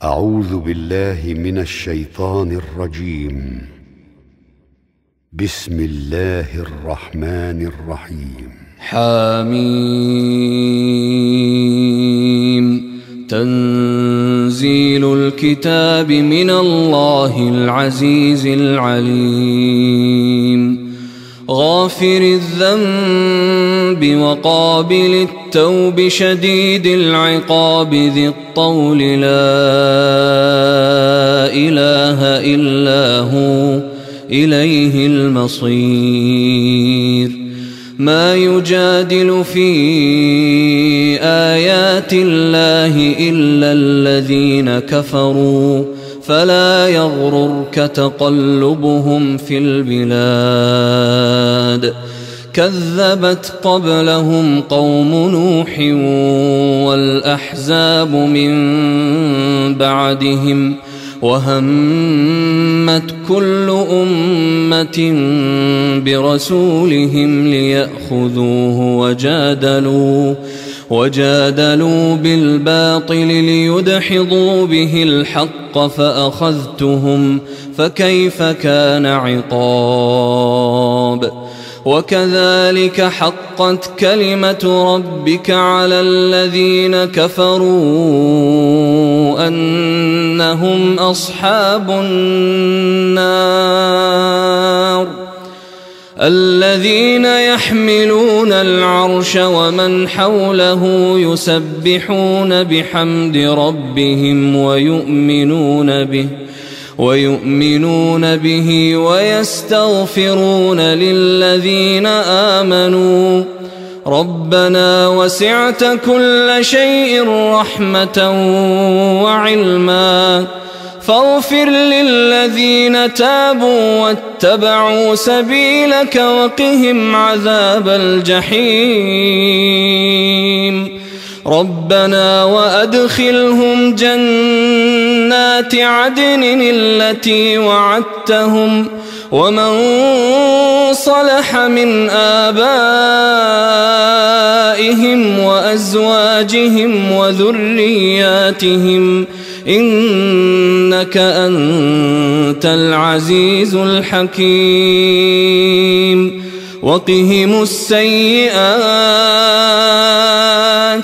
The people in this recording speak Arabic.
أعوذ بالله من الشيطان الرجيم. بسم الله الرحمن الرحيم. حميم. تنزيل الكتاب من الله العزيز العليم. غافر الذنب وقابل التوب شديد العقاب ذي الطول لا إله إلا هو إليه المصير. ما يجادل في آيات الله إلا الذين كفروا فلا يغررك تقلبهم في البلاد. كذبت قبلهم قوم نوح والأحزاب من بعدهم وهمت كل أمة برسولهم ليأخذوه وجادلوا بالباطل ليدحضوا به الحق فأخذتهم فكيف كان عقاب. وكذلك حقت كلمة ربك على الذين كفروا أنهم أصحاب النار. الذين يحملون العرش ومن حوله يسبحون بحمد ربهم ويؤمنون به ويستغفرون للذين آمنوا ربنا وسعت كل شيء رحمة وعلما فاغفر للذين تابوا واتبعوا سبيلك وقهم عذاب الجحيم. ربنا وأدخلهم جنات عدن التي وعدتهم ومن صلح من آبائهم وأزواجهم وذرياتهم إنك أنت العزيز الحكيم. وقهم السيئات